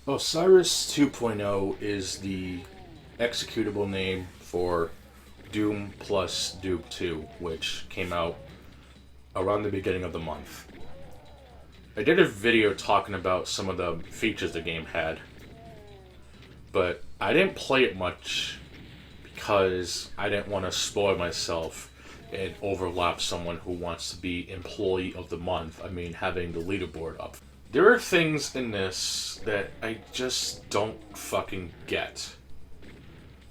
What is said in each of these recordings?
Osiris 2.0 is the executable name for Doom plus Doom 2, which came out around the beginning of the month. I did a video talking about some of the features the game had, but I didn't play it much because I didn't want to spoil myself and overlap someone who wants to be Employee of the Month. I mean, having the leaderboard up. There are things in this that I just don't fucking get.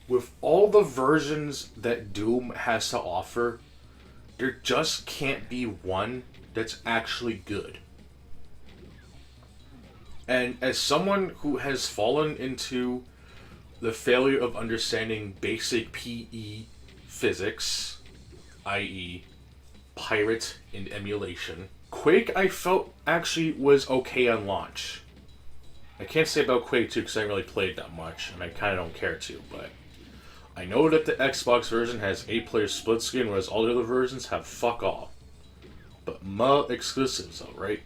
With all the versions that Doom has to offer, there just can't be one that's actually good. And as someone who has fallen into the failure of understanding basic PE physics, i.e. pirate and emulation, Quake I felt actually was okay on launch. I can't say about Quake 2 because I haven't really played that much, and I kind of don't care to, but I know that the Xbox version has 8-player split screen, whereas all the other versions have fuck all. But exclusives though, right?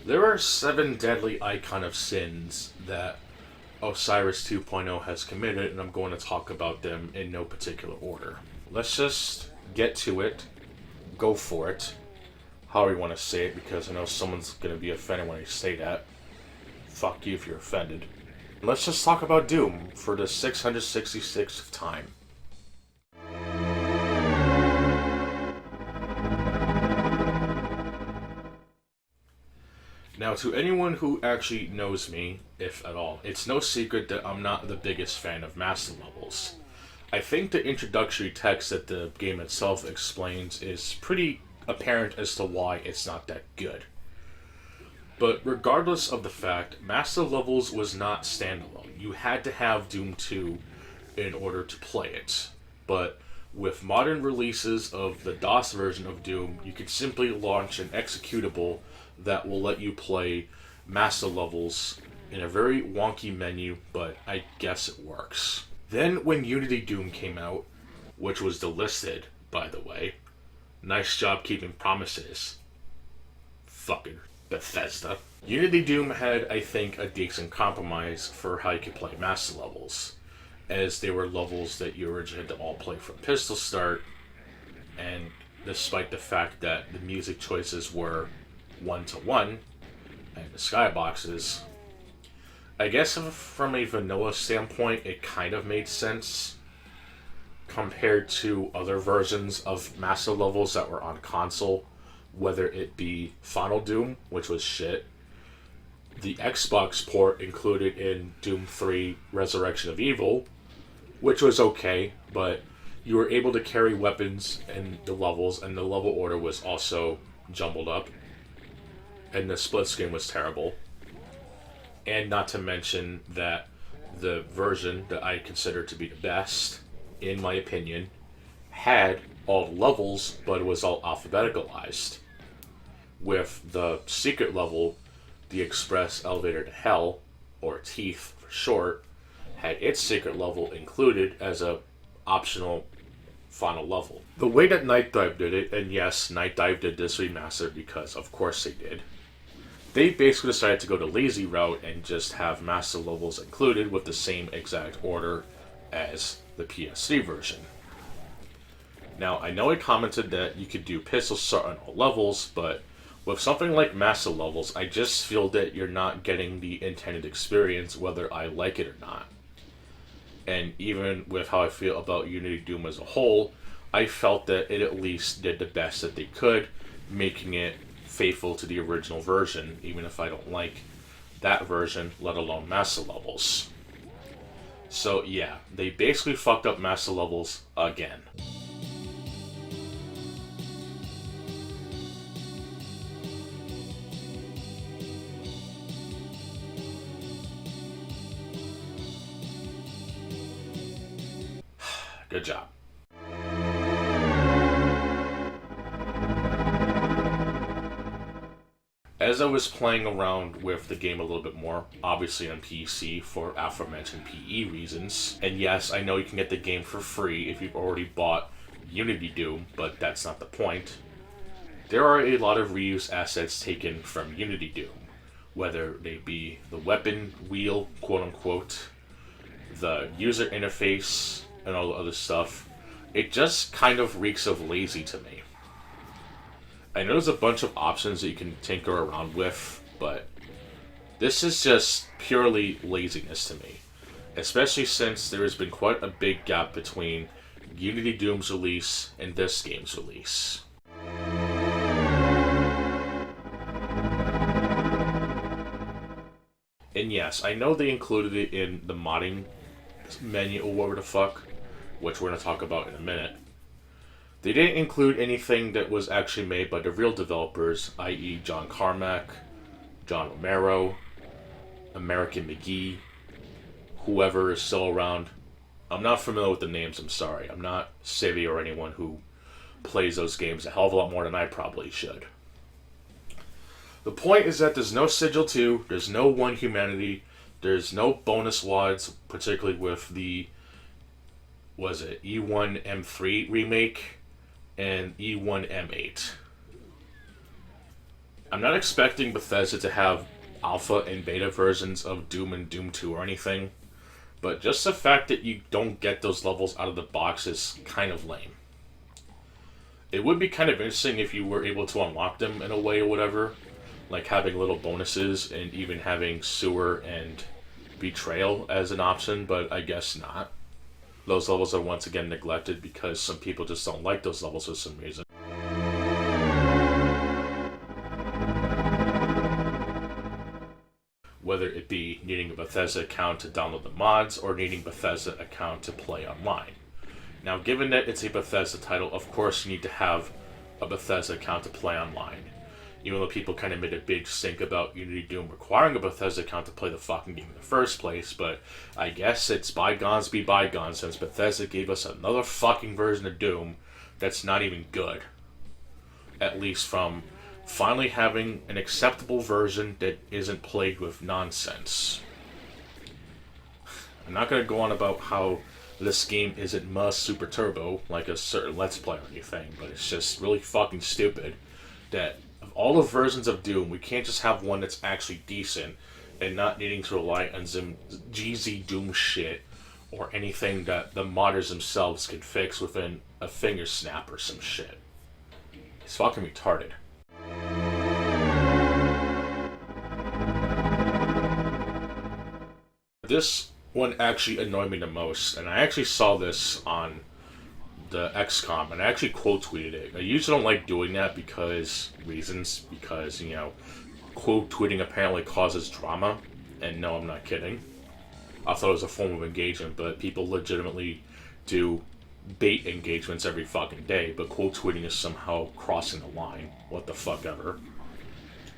There are 7 deadly icon of sins that Osiris 2.0 has committed, and I'm going to talk about them in no particular order. Let's just get to it. Go for it. However you want to say it, because I know someone's going to be offended when I say that. Fuck you if you're offended. Let's just talk about Doom for the 666th time. Now, to anyone who actually knows me, if at all, it's no secret that I'm not the biggest fan of master levels. I think the introductory text that the game itself explains is pretty apparent as to why it's not that good. But regardless of the fact, master levels was not standalone. You had to have Doom 2 in order to play it. But with modern releases of the DOS version of Doom, you could simply launch an executable that will let you play master levels in a very wonky menu, but I guess it works. Then when Unity Doom came out, which was delisted, by the way, nice job keeping promises, fucking Bethesda. Unity Doom had, I think, a decent compromise for how you could play master levels, as they were levels that you originally had to all play from pistol start, and despite the fact that the music choices were 1-to-1, and the skyboxes, I guess from a vanilla standpoint, it kind of made sense compared to other versions of master levels that were on console, whether it be Final Doom, which was shit, the Xbox port included in Doom 3 Resurrection of Evil, which was okay, but you were able to carry weapons in the levels, and the level order was also jumbled up, and the split screen was terrible. And not to mention that the version that I consider to be the best, in my opinion, had all the levels, but it was all alphabeticalized. With the secret level, the Express Elevator to Hell, or Teeth for short, had its secret level included as a optional final level. The way that Night Dive did it, and yes, Night Dive did this remaster because of course they did, they basically decided to go the lazy route and just have master levels included with the same exact order as the PS3 version. Now, I know I commented that you could do pistol start on all levels, but with something like master levels, I just feel that you're not getting the intended experience whether I like it or not. And even with how I feel about Unity Doom as a whole, I felt that it at least did the best that they could, making it faithful to the original version, even if I don't like that version, let alone master levels. So yeah, they basically fucked up master levels again. Good job. As I was playing around with the game a little bit more, obviously on PC for aforementioned PE reasons, and yes, I know you can get the game for free if you've already bought Unity Doom, but that's not the point. There are a lot of reuse assets taken from Unity Doom, whether they be the weapon wheel, quote unquote, the user interface, and all the other stuff. It just kind of reeks of lazy to me. I know there's a bunch of options that you can tinker around with, but this is just purely laziness to me. Especially since there has been quite a big gap between Unity Doom's release and this game's release. And yes, I know they included it in the modding menu or whatever the fuck, which we're going to talk about in a minute. They didn't include anything that was actually made by the real developers, i.e. John Carmack, John Romero, American McGee, whoever is still around. I'm not familiar with the names, I'm sorry. I'm not savvy or anyone who plays those games a hell of a lot more than I probably should. The point is that there's no Sigil 2, there's no One Humanity, there's no bonus WADs, particularly with the, was it E1M3 remake and E1M8. I'm not expecting Bethesda to have alpha and beta versions of Doom and Doom 2 or anything, but just the fact that you don't get those levels out of the box is kind of lame. It would be kind of interesting if you were able to unlock them in a way or whatever, like having little bonuses and even having Sewer and Betrayal as an option, but I guess not. Those levels are once again neglected because some people just don't like those levels for some reason. Whether it be needing a Bethesda account to download the mods or needing a Bethesda account to play online. Now, given that it's a Bethesda title, of course you need to have a Bethesda account to play online. Even though people kind of made a big stink about Unity Doom requiring a Bethesda account to play the fucking game in the first place, but I guess it's bygones be bygones since Bethesda gave us another fucking version of Doom that's not even good. At least from finally having an acceptable version that isn't plagued with nonsense. I'm not going to go on about how this game isn't must super turbo like a certain Let's Play or anything, but it's just really fucking stupid that of all the versions of Doom, we can't just have one that's actually decent and not needing to rely on some GZ Doom shit or anything that the modders themselves can fix within a finger snap or some shit. It's fucking retarded. This one actually annoyed me the most, and I actually saw this on the XCOM, and I actually quote tweeted it. I usually don't like doing that because, you know, quote tweeting apparently causes drama, and no, I'm not kidding. I thought it was a form of engagement, but people legitimately do bait engagements every fucking day, but quote tweeting is somehow crossing the line. What the fuck ever.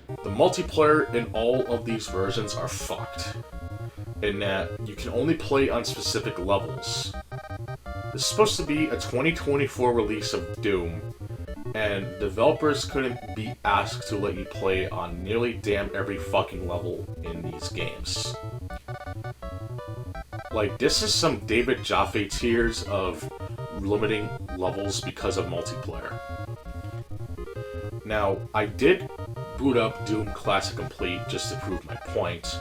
The multiplayer in all of these versions are fucked, in that you can only play on specific levels. This is supposed to be a 2024 release of Doom, and developers couldn't be asked to let you play on nearly damn every fucking level in these games. Like, this is some David Jaffe tiers of limiting levels because of multiplayer. Now, I did boot up Doom Classic Complete just to prove my point,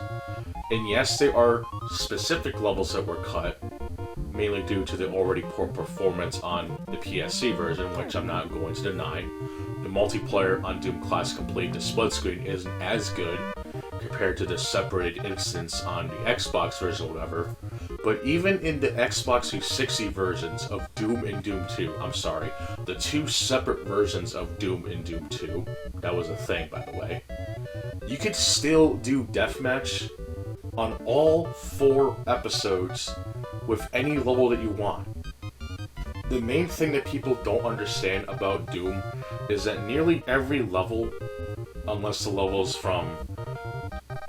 and yes, there are specific levels that were cut, mainly due to the already poor performance on the PSC version, which I'm not going to deny. The multiplayer on Doom Classic Complete, the split screen, isn't as good compared to the separated instance on the Xbox version or whatever. But even in the Xbox 360 versions of Doom and Doom 2, the two separate versions of Doom and Doom 2, that was a thing, by the way, you could still do deathmatch on all 4 episodes with any level that you want. The main thing that people don't understand about Doom is that nearly every level, unless the levels from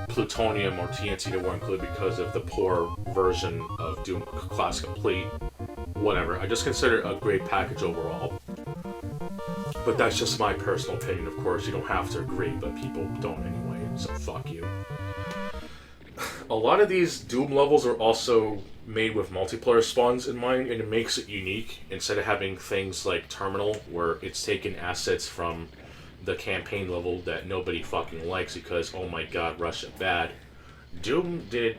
Plutonium or TNT that were included because of the poor version of Doom Classic Complete, whatever, I just consider it a great package overall. But that's just my personal opinion, of course. You don't have to agree, but people don't anyway, so fuck you. A lot of these Doom levels are also made with multiplayer spawns in mind, and it makes it unique. Instead of having things like Terminal, where it's taken assets from the campaign level that nobody fucking likes because, oh my god, Russia bad. Doom did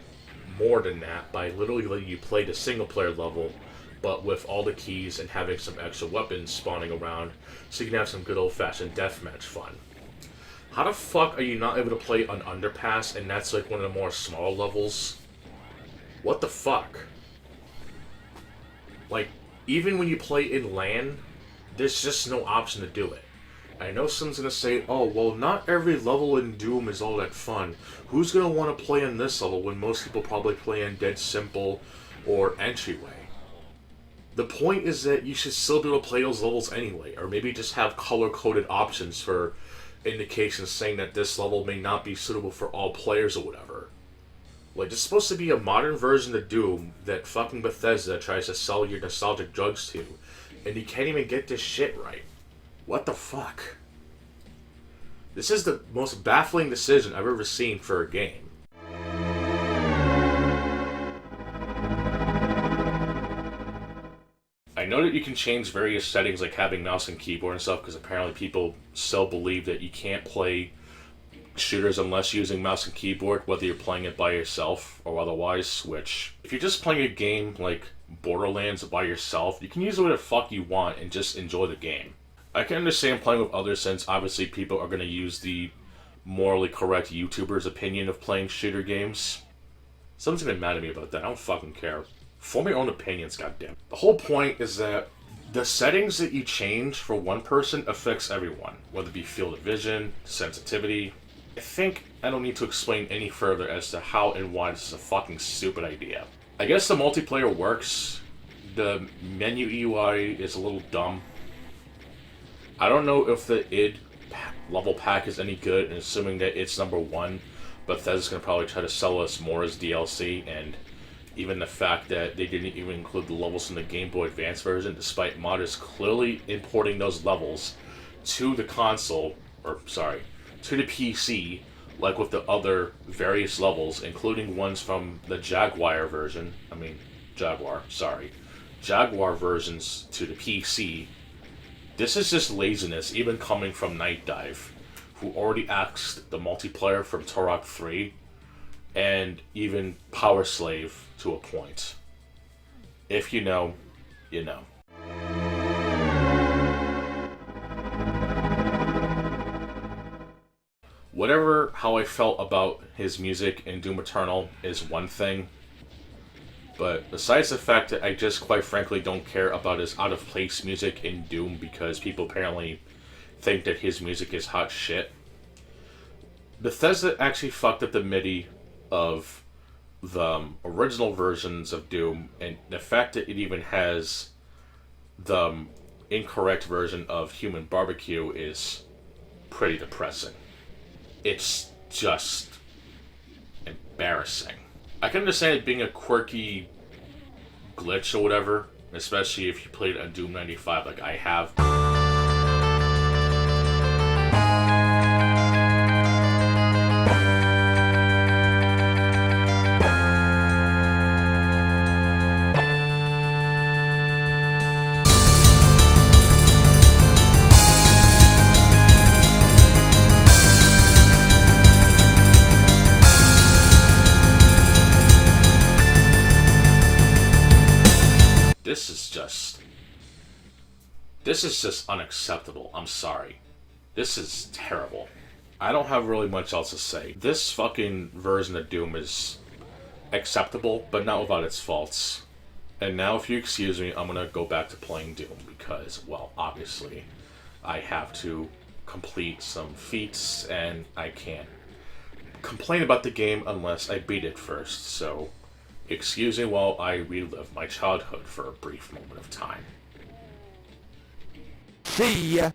more than that by literally letting you play the single player level, but with all the keys and having some extra weapons spawning around so you can have some good old fashioned deathmatch fun. How the fuck are you not able to play an underpass and that's like one of the more small levels? What the fuck? Like, even when you play in LAN, there's just no option to do it. I know someone's gonna say, oh, well, not every level in Doom is all that fun. Who's gonna want to play in this level when most people probably play in Dead Simple or Entryway? The point is that you should still be able to play those levels anyway, or maybe just have color-coded options for indications saying that this level may not be suitable for all players or whatever. Like, it's supposed to be a modern version of Doom that fucking Bethesda tries to sell your nostalgic drugs to, and you can't even get this shit right. What the fuck? This is the most baffling decision I've ever seen for a game. I know that you can change various settings like having mouse and keyboard and stuff because apparently people still believe that you can't play shooters unless using mouse and keyboard, whether you're playing it by yourself or otherwise, which, if you're just playing a game like Borderlands by yourself, you can use whatever the fuck you want and just enjoy the game. I can understand playing with others since obviously people are going to use the morally correct YouTuber's opinion of playing shooter games. Someone's going to be mad at me about that. I don't fucking care. Form your own opinions, goddamn. The whole point is that the settings that you change for one person affects everyone, whether it be field of vision, sensitivity. I think I don't need to explain any further as to how and why this is a fucking stupid idea. I guess the multiplayer works. The menu UI is a little dumb. I don't know if the id level pack is any good, and assuming that it's number one, Bethesda's going to probably try to sell us more as DLC, and even the fact that they didn't even include the levels in the Game Boy Advance version, despite modders clearly importing those levels to the console, or sorry, to the PC, like with the other various levels, including ones from the Jaguar versions to the PC. This is just laziness, even coming from Night Dive, who already axed the multiplayer from Turok 3, and even Power Slave to a point. If you know, you know. Whatever how I felt about his music in Doom Eternal is one thing, but besides the fact that I just quite frankly don't care about his out-of-place music in Doom because people apparently think that his music is hot shit, Bethesda actually fucked up the MIDI of the original versions of Doom, and the fact that it even has the incorrect version of Human Barbecue is pretty depressing. It's just embarrassing. I can understand it being a quirky glitch or whatever, especially if you played on Doom 95 like I have. This is just unacceptable. I'm sorry. This is terrible. I don't have really much else to say. This fucking version of Doom is acceptable, but not without its faults. And now, if you excuse me, I'm gonna go back to playing Doom because, well, obviously, I have to complete some feats, and I can't complain about the game unless I beat it first. So, excuse me while I relive my childhood for a brief moment of time. See ya!